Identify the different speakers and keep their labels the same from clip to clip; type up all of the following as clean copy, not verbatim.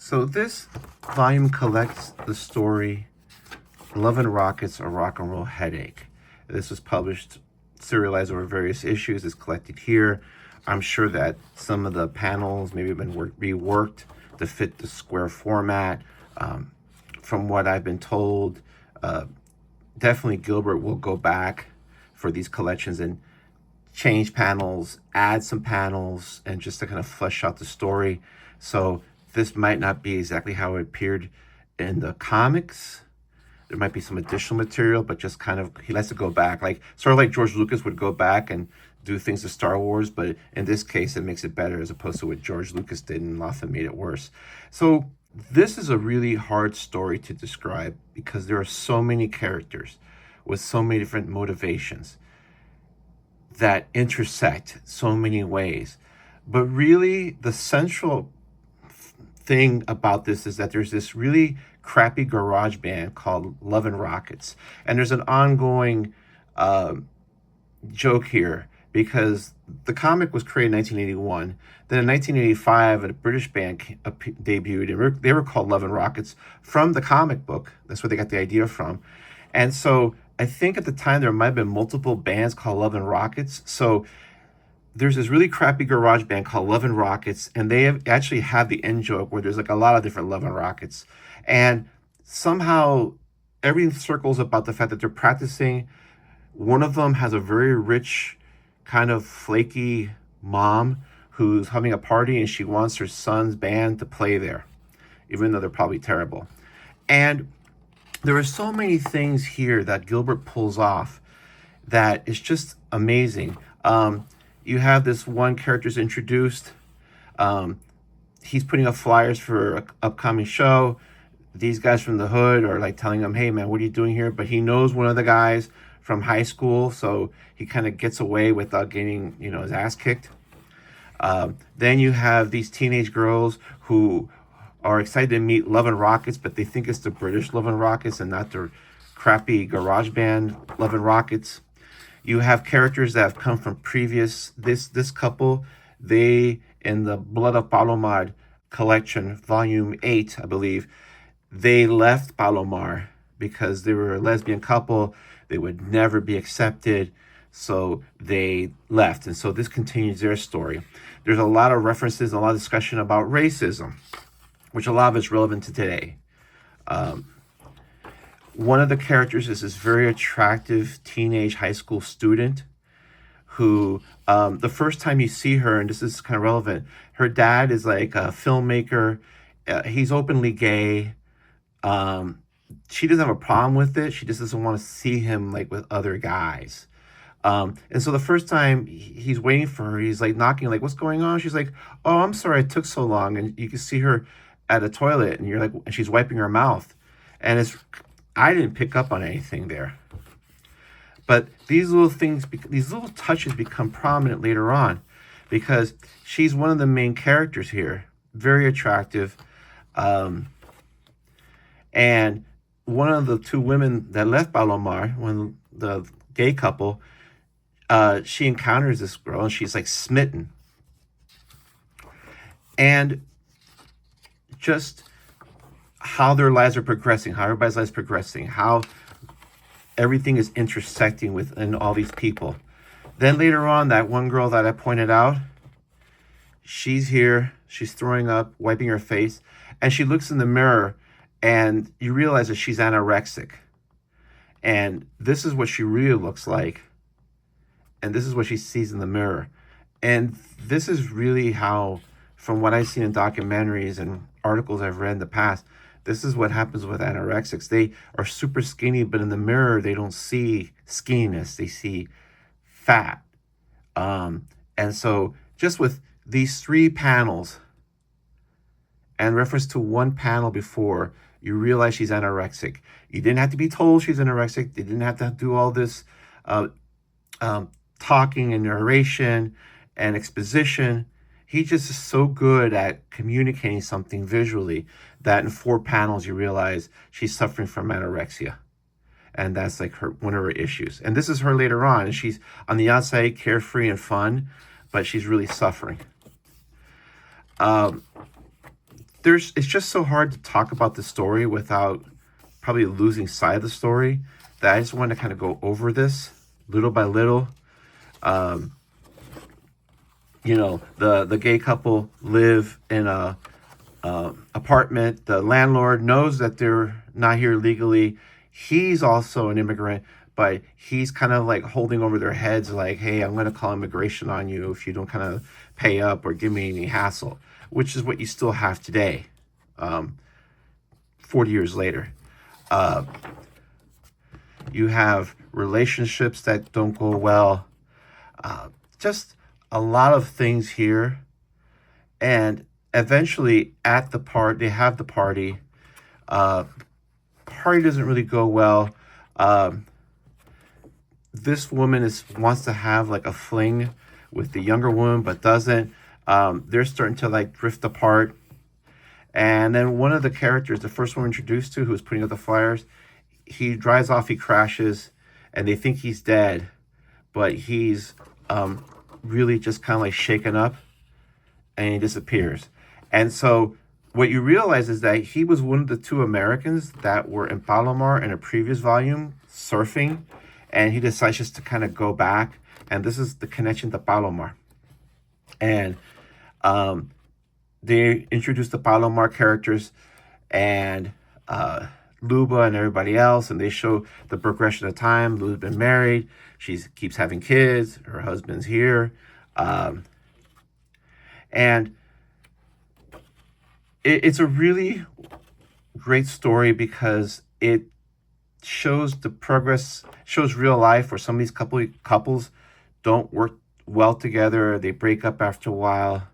Speaker 1: So this volume collects the story Love and Rockets, A Rock and Roll Headache. This was published, serialized over various issues. It's collected here. I'm sure that some of the panels maybe have been reworked to fit the square format. From what I've been told, definitely Gilbert will go back for these collections and change panels, add some panels, and just to kind of flesh out the story. So this might not be exactly how it appeared in the comics. There might be some additional material, but just kind of, he likes to go back, like sort of like George Lucas would go back and do things to Star Wars, but in this case, it makes it better as opposed to what George Lucas did and often made it worse. So this is a really hard story to describe because there are so many characters with so many different motivations that intersect so many ways. But really, the central thing about this is that there's this really crappy garage band called Love and Rockets. And there's an ongoing joke here because the comic was created in 1981. Then in 1985, a British band debuted, and they were called Love and Rockets from the comic book. That's where they got the idea from. And so I think at the time there might have been multiple bands called Love and Rockets. So there's this really crappy garage band called Love and Rockets, and they actually have the end joke where there's like a lot of different Love and Rockets. And somehow everything circles about the fact that they're practicing. One of them has a very rich, kind of flaky mom who's having a party and she wants her son's band to play there, even though they're probably terrible. And there are so many things here that Gilbert pulls off that is just amazing. You have this one character's introduced. He's putting up flyers for an upcoming show. These guys from the hood are like telling him, hey man, what are you doing here? But he knows one of the guys from high school, so he kind of gets away without getting, his ass kicked. Then you have these teenage girls who are excited to meet Love and Rockets, but they think it's the British Love and Rockets and not the crappy garage band Love and Rockets. You have characters that have come from previous, this couple, they, in the Blood of Palomar collection, volume 8, I believe, they left Palomar because they were a lesbian couple. They would never be accepted, so they left. And so this continues their story. There's a lot of references, a lot of discussion about racism, which a lot of it's relevant to today. One of the characters is this very attractive teenage high school student who, the first time you see her, and this is kind of relevant, her dad is like a filmmaker. He's openly gay. She doesn't have a problem with it. She just doesn't want to see him like with other guys. And so the first time he's waiting for her, he's like knocking, like, what's going on? She's like, oh, I'm sorry it took so long. And you can see her at a toilet and you're like, and she's wiping her mouth. And I didn't pick up on anything there. But these little things, these little touches become prominent later on because she's one of the main characters here. Very attractive. And one of the two women that left Palomar, when the gay couple, she encounters this girl and she's like smitten. And just how their lives are progressing, how everybody's lives progressing, how everything is intersecting within all these people. Then later on, that one girl that I pointed out, she's here, she's throwing up, wiping her face, and she looks in the mirror and you realize that she's anorexic. And this is what she really looks like. And this is what she sees in the mirror. And this is really how, from what I've seen in documentaries and articles I've read in the past, this is what happens with anorexics. They are super skinny, but in the mirror, they don't see skinniness. They see fat. And so just with these 3 panels and reference to one panel before, you realize she's anorexic. You didn't have to be told she's anorexic. They didn't have to do all this talking and narration and exposition. He just is so good at communicating something visually that in 4 panels you realize she's suffering from anorexia. And that's like one of her issues. And this is her later on. And she's on the outside carefree and fun, but she's really suffering. it's just so hard to talk about the story without probably losing sight of the story, that I just want to kind of go over this little by little. Um, the gay couple live in a apartment. The landlord knows that they're not here legally. He's also an immigrant, but he's kind of like holding over their heads, like, "Hey, I'm going to call immigration on you if you don't kind of pay up or give me any hassle," which is what you still have today, 40 years later. Uh, you have relationships that don't go well. Just a lot of things here. And eventually at the part, they have the party. Uh, Party doesn't really go well. Um, this woman wants to have like a fling with the younger woman, but doesn't. They're starting to like drift apart. And then one of the characters, the first one introduced to, who's putting up the flyers, he drives off, he crashes, and they think he's dead, but he's really just kind of like shaken up, and he disappears. And so what you realize is that he was one of the two Americans that were in Palomar in a previous volume surfing, and he decides just to kind of go back. And this is the connection to Palomar. And they introduce the Palomar characters and Luba and everybody else, and they show the progression of time. Luba's been married. She keeps having kids. Her husband's here. And it's a really great story because it shows the progress, shows real life where some of these couples don't work well together. They break up after a while.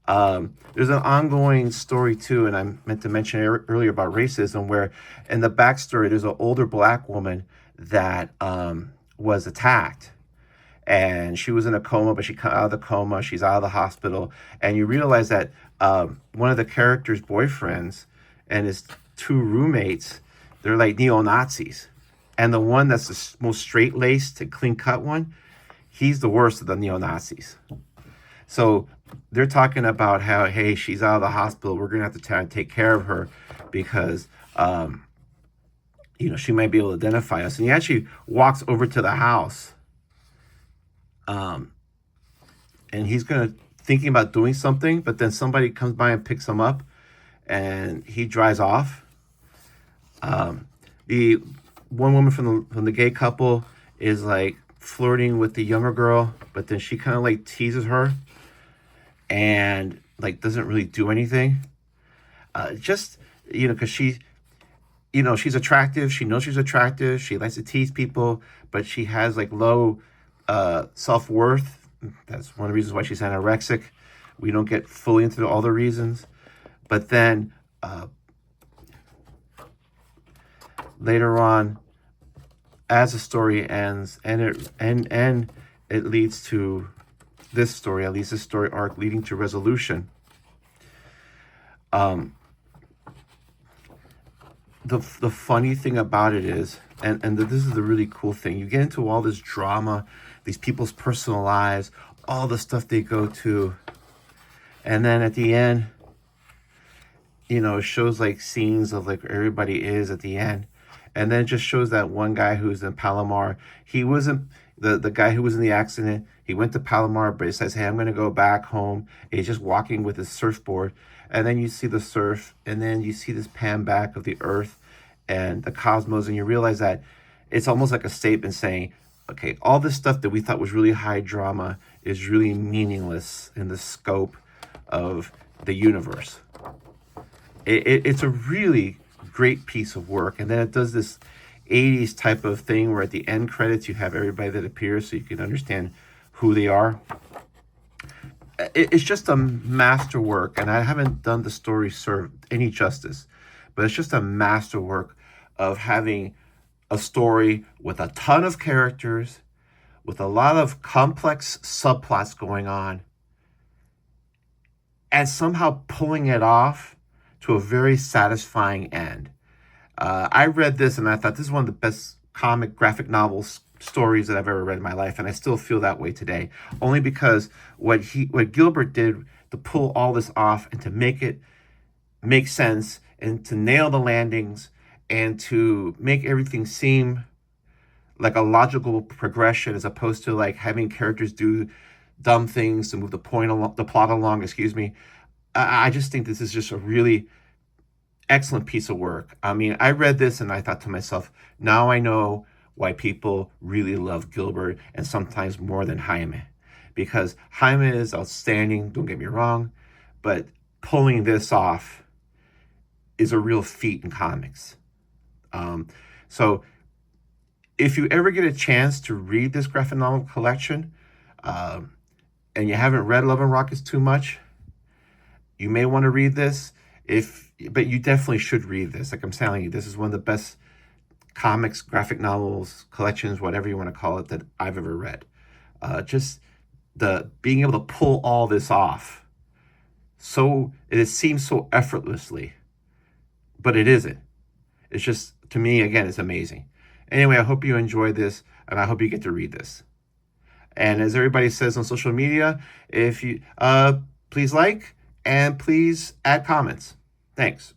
Speaker 1: There's an ongoing story too, and I meant to mention earlier about racism, where in the backstory there's an older black woman that was attacked, and she was in a coma, but she got out of the coma. She's out of the hospital, and you realize that one of the characters' boyfriends and his two roommates, they're like neo-Nazis, and the one that's the most straight-laced and clean-cut one, he's the worst of the neo-Nazis. So they're talking about how, hey, she's out of the hospital. We're going to have to try and take care of her because, she might be able to identify us. And he actually walks over to the house. And he's thinking about doing something, but then somebody comes by and picks him up and he drives off. The one woman from the gay couple is like flirting with the younger girl, but then she kind of like teases her and like doesn't really do anything. Because she's attractive. She knows she's attractive. She likes to tease people, but she has like low self-worth. That's one of the reasons why she's anorexic. We don't get fully into all the reasons. But then later on, as the story ends, and it leads to this story, at least this story arc leading to resolution. The funny thing about it is, and this is the really cool thing, you get into all this drama, these people's personal lives, all the stuff they go to, and then at the end, it shows like scenes of like where everybody is at the end, and then it just shows that one guy who's in Palomar. He wasn't the guy who was in the accident. He went to Palomar, but he says, "Hey, I'm going to go back home." And he's just walking with his surfboard, and then you see the surf, and then you see this pan back of the earth and the cosmos, and you realize that it's almost like a statement saying, okay, all this stuff that we thought was really high drama is really meaningless in the scope of the universe. It's a really great piece of work. And then it does this 80s type of thing where at the end credits you have everybody that appears so you can understand who they are. It's just a masterwork, and I haven't done the story serve any justice, but it's just a masterwork of having a story with a ton of characters, with a lot of complex subplots going on, and somehow pulling it off to a very satisfying end. I read this and I thought this is one of the best comic graphic novels stories that I've ever read in my life, and I still feel that way today. Only because what Gilbert did to pull all this off and to make it make sense and to nail the landings and to make everything seem like a logical progression as opposed to like having characters do dumb things to move the plot along. Excuse me. I just think this is just a really excellent piece of work. I mean, I read this and I thought to myself, now I know why people really love Gilbert and sometimes more than Jaime, because Jaime is outstanding. Don't get me wrong, but pulling this off is a real feat in comics. Um, so if you ever get a chance to read this graphic novel collection, um, and you haven't read Love and Rockets too much, you may want to read this. But you definitely should read this. Like I'm telling you, this is one of the best comics, graphic novels, collections, whatever you want to call it, that I've ever read. Just the being able to pull all this off, so it seems so effortlessly, but it isn't. It's just, to me, again, it's amazing. Anyway, I hope you enjoyed this, and I hope you get to read this. And as everybody says on social media, if you please like and please add comments. Thanks.